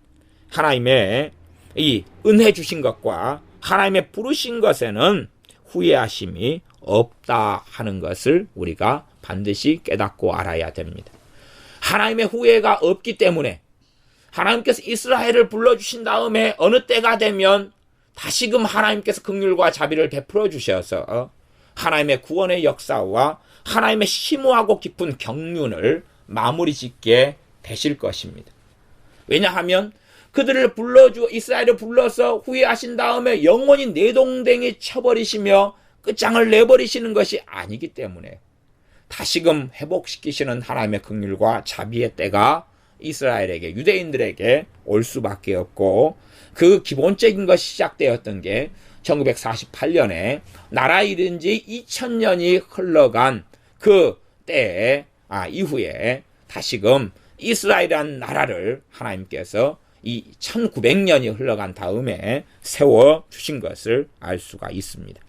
하나님의 이 은혜 주신 것과 하나님의 부르신 것에는 후회하심이 없다 하는 것을 우리가 반드시 깨닫고 알아야 됩니다. 하나님의 후회가 없기 때문에 하나님께서 이스라엘을 불러주신 다음에 어느 때가 되면 다시금 하나님께서 긍휼과 자비를 베풀어 주셔서 하나님의 구원의 역사와 하나님의 심오하고 깊은 경륜을 마무리 짓게 되실 것입니다. 왜냐하면 그들을 이스라엘을 불러서 후회하신 다음에 영원히 내동댕이 쳐버리시며 끝장을 내버리시는 것이 아니기 때문에 다시금 회복시키시는 하나님의 긍휼과 자비의 때가 이스라엘에게, 유대인들에게 올 수밖에 없고 그 기본적인 것이 시작되었던 게 1948년에 나라 이른 지 2000년이 흘러간 그 때에 이후에 다시금 이스라엘이라는 나라를 하나님께서 이 1900년이 흘러간 다음에 세워주신 것을 알 수가 있습니다.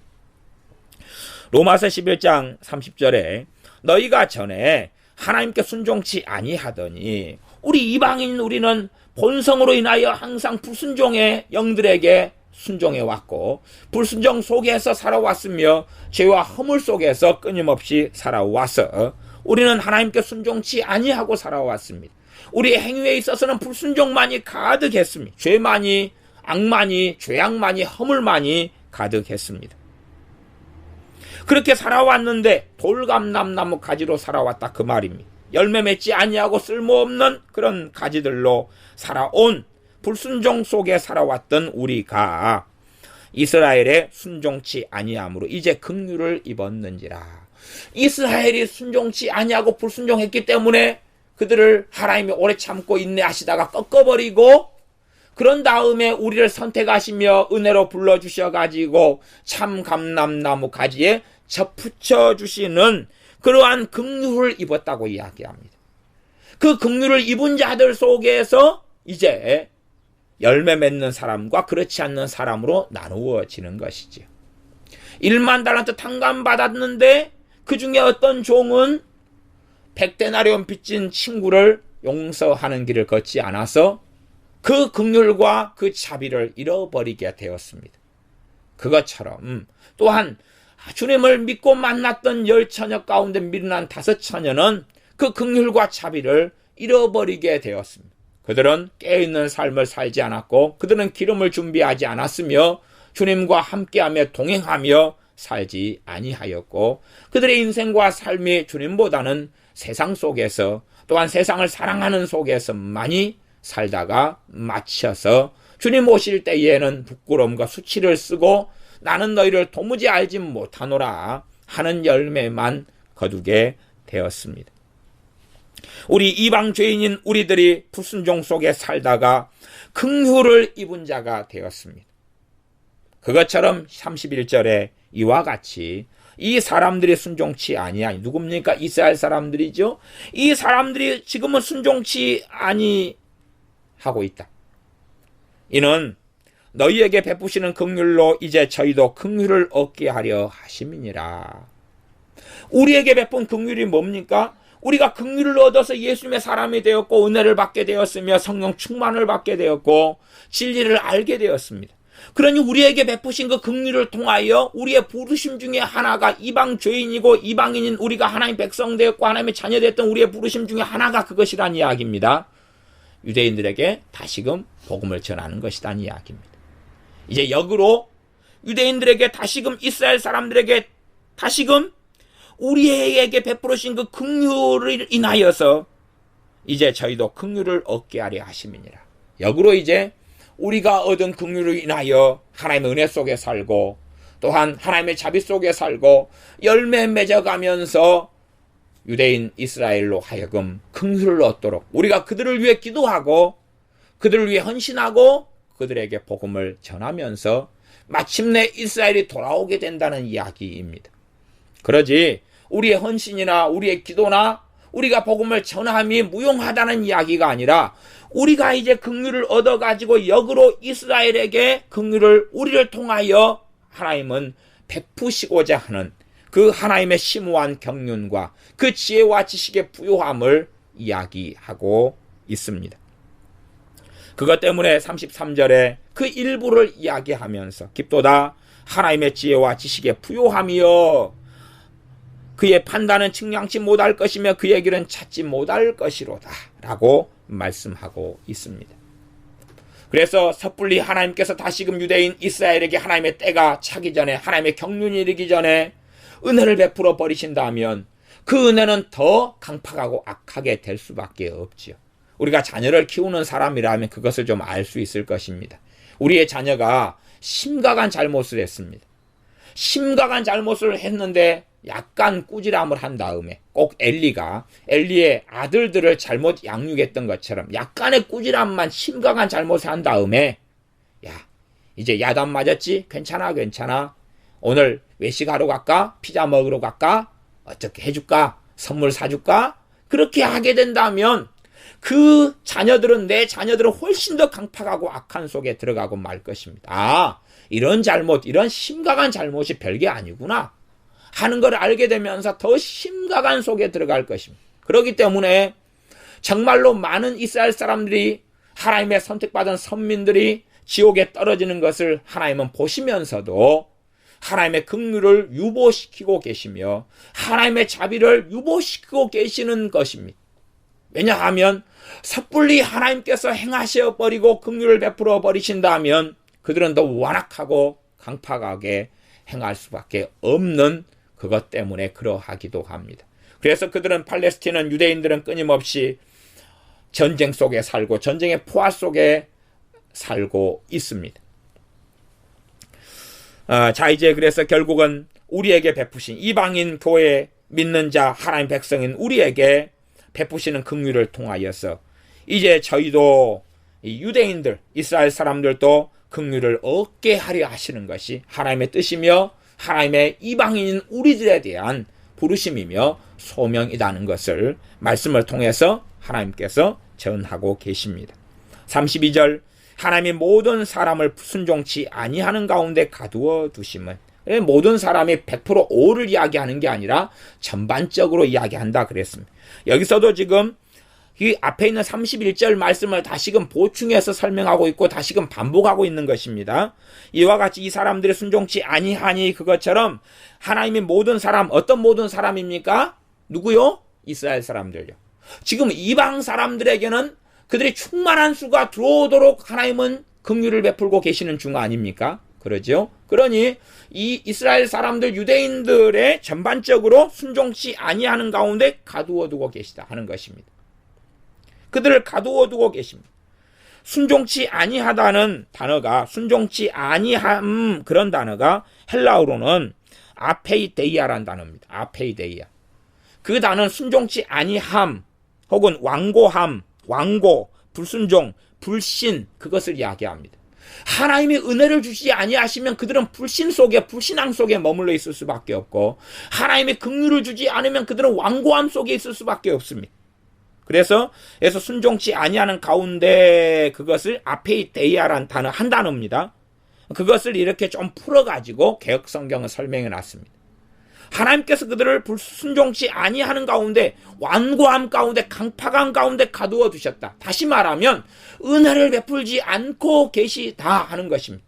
로마서 11장 30절에 너희가 전에 하나님께 순종치 아니하더니 우리 이방인 우리는 본성으로 인하여 항상 불순종의 영들에게 순종해 왔고 불순종 속에서 살아왔으며 죄와 허물 속에서 끊임없이 살아와서 우리는 하나님께 순종치 아니하고 살아왔습니다. 우리의 행위에 있어서는 불순종만이 가득했습니다. 죄만이, 악만이, 죄악만이, 허물만이 가득했습니다. 그렇게 살아왔는데 돌감람나무 가지로 살아왔다 그 말입니다. 열매 맺지 아니하고 쓸모없는 그런 가지들로 살아온 불순종 속에 살아왔던 우리가 이스라엘에 순종치 아니함으로 이제 긍휼을 입었는지라. 이스라엘이 순종치 아니하고 불순종했기 때문에 그들을 하나님이 오래 참고 인내하시다가 꺾어버리고, 그런 다음에 우리를 선택하시며 은혜로 불러주셔가지고 참 감람나무 가지에 접붙여 주시는 그러한 긍휼을 입었다고 이야기합니다. 그 긍휼을 입은 자들 속에서 이제 열매 맺는 사람과 그렇지 않는 사람으로 나누어지는 것이지요. 1만 달란트 탕감 받았는데 그 중에 어떤 종은 100데나리온 빚진 친구를 용서하는 길을 걷지 않아서 그 긍휼과 그 자비를 잃어버리게 되었습니다. 그것처럼 또한 주님을 믿고 만났던 10처녀 가운데 미련한 5처녀는 그 긍휼과 자비를 잃어버리게 되었습니다. 그들은 깨어있는 삶을 살지 않았고 그들은 기름을 준비하지 않았으며 주님과 함께하며 동행하며 살지 아니하였고 그들의 인생과 삶이 주님보다는 세상 속에서 또한 세상을 사랑하는 속에서 많이 살다가 마쳐서 주님 오실 때에는 부끄러움과 수치를 쓰고 나는 너희를 도무지 알지 못하노라 하는 열매만 거두게 되었습니다. 우리 이방 죄인인 우리들이 불순종 속에 살다가 긍휼을 입은 자가 되었습니다. 그것처럼 31절에 이와 같이 이 사람들이 순종치 아니하니, 누굽니까? 이스라엘 사람들이죠. 이 사람들이 지금은 순종치 아니하고 있다. 이는 너희에게 베푸시는 긍휼로 이제 저희도 긍휼을 얻게 하려 하심이니라. 우리에게 베푼 긍휼이 뭡니까? 우리가 긍휼을 얻어서 예수님의 사람이 되었고 은혜를 받게 되었으며 성령 충만을 받게 되었고 진리를 알게 되었습니다. 그러니 우리에게 베푸신 그 긍휼을 통하여 우리의 부르심 중에 하나가 이방 죄인이고 이방인인 우리가 하나님 백성 되었고 하나님의 자녀 됐던 우리의 부르심 중에 하나가 그것이란 이야기입니다. 유대인들에게 다시금 복음을 전하는 것이란 이야기입니다. 이제 역으로 유대인들에게 다시금 이스라엘 사람들에게 다시금 우리에게 베풀으신 그 긍휼을 인하여서 이제 저희도 긍휼을 얻게 하려 하심이니라. 역으로 이제 우리가 얻은 긍휼을 인하여 하나님의 은혜 속에 살고 또한 하나님의 자비 속에 살고 열매 맺어가면서 유대인 이스라엘로 하여금 긍휼을 얻도록 우리가 그들을 위해 기도하고 그들을 위해 헌신하고 그들에게 복음을 전하면서 마침내 이스라엘이 돌아오게 된다는 이야기입니다. 그러지 우리의 헌신이나 우리의 기도나 우리가 복음을 전함이 무용하다는 이야기가 아니라 우리가 이제 긍휼을 얻어가지고 역으로 이스라엘에게 긍휼을 우리를 통하여 하나님은 베푸시고자 하는 그 하나님의 심오한 경륜과 그 지혜와 지식의 부요함을 이야기하고 있습니다. 그것 때문에 33절에 그 일부를 이야기하면서 깊도다 하나님의 지혜와 지식의 부요함이여 그의 판단은 측량치 못할 것이며 그의 길은 찾지 못할 것이로다 라고 말씀하고 있습니다. 그래서 섣불리 하나님께서 다시금 유대인 이스라엘에게 하나님의 때가 차기 전에 하나님의 경륜이 이르기 전에 은혜를 베풀어 버리신다면 그 은혜는 더 강팍하고 악하게 될 수밖에 없지요. 우리가 자녀를 키우는 사람이라면 그것을 좀 알 수 있을 것입니다. 우리의 자녀가 심각한 잘못을 했습니다. 심각한 잘못을 했는데 약간 꾸지람을 한 다음에 꼭 엘리의 아들들을 잘못 양육했던 것처럼 약간의 꾸지람만 심각한 잘못을 한 다음에 야 이제 야단 맞았지? 괜찮아 오늘 외식하러 갈까? 피자 먹으러 갈까? 어떻게 해줄까? 선물 사줄까? 그렇게 하게 된다면 그 자녀들은 내 자녀들은 훨씬 더 강팍하고 악한 속에 들어가고 말 것입니다. 이런 잘못, 이런 심각한 잘못이 별게 아니구나 하는 걸 알게 되면서 더 심각한 속에 들어갈 것입니다. 그렇기 때문에 정말로 많은 이스라엘 사람들이 하나님의 선택받은 선민들이 지옥에 떨어지는 것을 하나님은 보시면서도 하나님의 긍휼을 유보시키고 계시며 하나님의 자비를 유보시키고 계시는 것입니다. 왜냐하면 섣불리 하나님께서 행하셔 버리고 긍휼을 베풀어 버리신다면 그들은 더 완악하고 강팍하게 행할 수밖에 없는 그것 때문에 그러하기도 합니다. 그래서 그들은 팔레스틴은 유대인들은 끊임없이 전쟁 속에 살고 전쟁의 포화 속에 살고 있습니다. 자, 이제 그래서 결국은 우리에게 베푸신 이방인 교회 믿는 자 하나님 백성인 우리에게 베푸시는 긍휼을 통하여서 이제 저희도 이 유대인들 이스라엘 사람들도 긍휼을 얻게 하려 하시는 것이 하나님의 뜻이며 하나님의 이방인인 우리들에 대한 부르심이며 소명이라는 것을 말씀을 통해서 하나님께서 전하고 계십니다. 32절 하나님이 모든 사람을 순종치 아니하는 가운데 가두어 두심은 모든 사람이 100% 오를 이야기하는 게 아니라 전반적으로 이야기한다 그랬습니다. 여기서도 지금 이 앞에 있는 31절 말씀을 다시금 보충해서 설명하고 있고 다시금 반복하고 있는 것입니다. 이와 같이 이 사람들이 순종치 아니하니 그것처럼 하나님이 모든 사람, 어떤 모든 사람입니까? 누구요? 이스라엘 사람들요. 지금 이방 사람들에게는 그들이 충만한 수가 들어오도록 하나님은 긍휼을 베풀고 계시는 중 아닙니까? 그러죠? 그러니 이 이스라엘 사람들 유대인들의 전반적으로 순종치 아니하는 가운데 가두어 두고 계시다 하는 것입니다. 그들을 가두어 두고 계십니다. 순종치 아니하다는 단어가 순종치 아니함 그런 단어가 헬라어로는 아페이데이아라는 단어입니다. 아페이데이아. 그 단어는 순종치 아니함 혹은 완고함, 완고, 불순종, 불신 그것을 이야기합니다. 하나님이 은혜를 주시지 아니하시면 그들은 불신 속에 불신앙 속에 머물러 있을 수밖에 없고 하나님이 긍휼을 주지 않으면 그들은 완고함 속에 있을 수밖에 없습니다. 그래서 순종치 아니하는 가운데 그것을 아페이데이아라는 단어 한 단어입니다. 그것을 이렇게 좀 풀어가지고 개역 성경은 설명해 놨습니다. 하나님께서 그들을 순종치 아니하는 가운데 완고함 가운데 강팍한 가운데 가두어 두셨다. 다시 말하면 은혜를 베풀지 않고 계시다 하는 것입니다.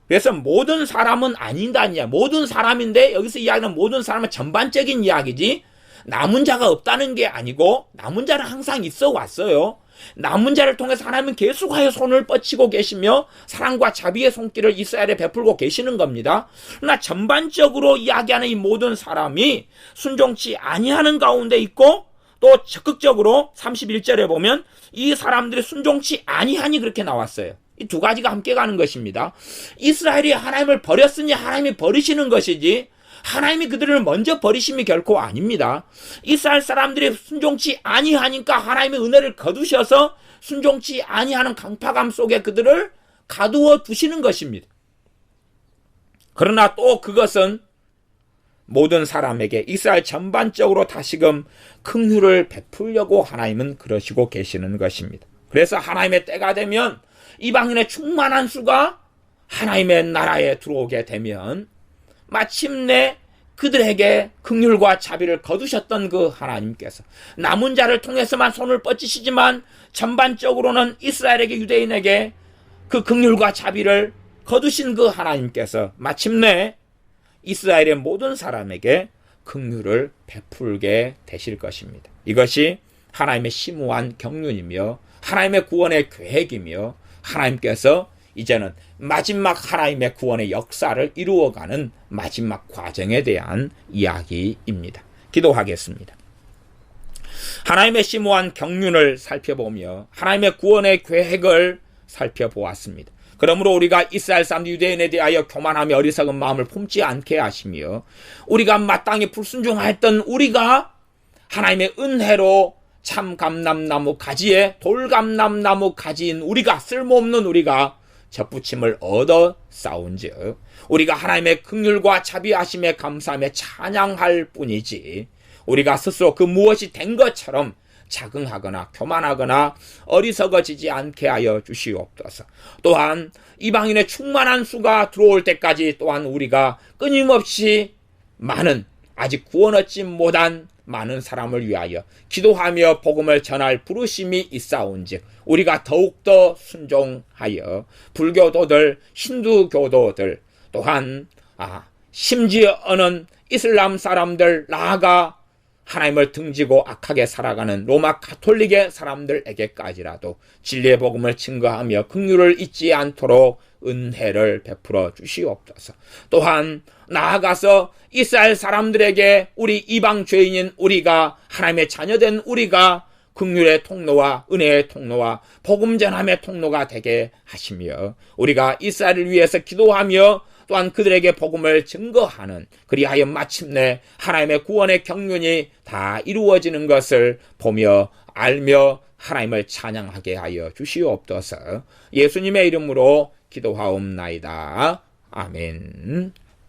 그래서 모든 사람은 아니다냐. 모든 사람인데 여기서 이야기하는 모든 사람은 전반적인 이야기지 남은 자가 없다는 게 아니고 남은 자는 항상 있어 왔어요. 남은 자를 통해서 하나님은 계속하여 손을 뻗치고 계시며 사랑과 자비의 손길을 이스라엘에 베풀고 계시는 겁니다. 그러나 전반적으로 이야기하는 이 모든 사람이 순종치 아니하는 가운데 있고 또 적극적으로 31절에 보면 이 사람들이 순종치 아니하니 그렇게 나왔어요. 이 두 가지가 함께 가는 것입니다. 이스라엘이 하나님을 버렸으니 하나님이 버리시는 것이지 하나님이 그들을 먼저 버리심이 결코 아닙니다. 이스라엘 사람들이 순종치 아니하니까 하나님의 은혜를 거두셔서 순종치 아니하는 강팍함 속에 그들을 가두어 두시는 것입니다. 그러나 또 그것은 모든 사람에게 이스라엘 전반적으로 다시금 긍휼을 베풀려고 하나님은 그러시고 계시는 것입니다. 그래서 하나님의 때가 되면 이방인의 충만한 수가 하나님의 나라에 들어오게 되면 마침내 그들에게 긍휼과 자비를 거두셨던 그 하나님께서 남은 자를 통해서만 손을 뻗치시지만 전반적으로는 이스라엘에게 유대인에게 그 긍휼과 자비를 거두신 그 하나님께서 마침내 이스라엘의 모든 사람에게 긍휼을 베풀게 되실 것입니다. 이것이 하나님의 심오한 경륜이며 하나님의 구원의 계획이며 하나님께서 이제는 마지막 하나님의 구원의 역사를 이루어가는 마지막 과정에 대한 이야기입니다. 기도하겠습니다. 하나님의 심오한 경륜을 살펴보며 하나님의 구원의 계획을 살펴보았습니다. 그러므로 우리가 이스라엘 사람 유대인에 대하여 교만하며 어리석은 마음을 품지 않게 하시며 우리가 마땅히 불순종하였던 우리가 하나님의 은혜로 참 감람나무 가지에 돌감람나무 가지인 우리가 쓸모없는 우리가 접붙임을 얻어 싸운즉 우리가 하나님의 긍휼과 자비하심에 감사하며 찬양할 뿐이지 우리가 스스로 그 무엇이 된 것처럼 자긍하거나 교만하거나 어리석어지지 않게 하여 주시옵소서. 또한 이방인의 충만한 수가 들어올 때까지 또한 우리가 끊임없이 많은 아직 구원 얻지 못한 많은 사람을 위하여 기도하며 복음을 전할 부르심이 있사온즉 우리가 더욱더 순종하여 불교도들, 힌두교도들 또한 심지어는 이슬람 사람들 나아가 하나님을 등지고 악하게 살아가는 로마 가톨릭의 사람들에게까지라도 진리의 복음을 증거하며 긍휼을 잊지 않도록 은혜를 베풀어 주시옵소서. 또한 나아가서 이스라엘 사람들에게 우리 이방 죄인인 우리가 하나님의 자녀된 우리가 긍휼의 통로와 은혜의 통로와 복음 전함의 통로가 되게 하시며 우리가 이스라엘을 위해서 기도하며 또한 그들에게 복음을 증거하는, 그리하여 마침내 하나님의 구원의 경륜이 다 이루어지는 것을 보며 알며 하나님을 찬양하게 하여 주시옵소서. 예수님의 이름으로 기도하옵나이다. 아멘.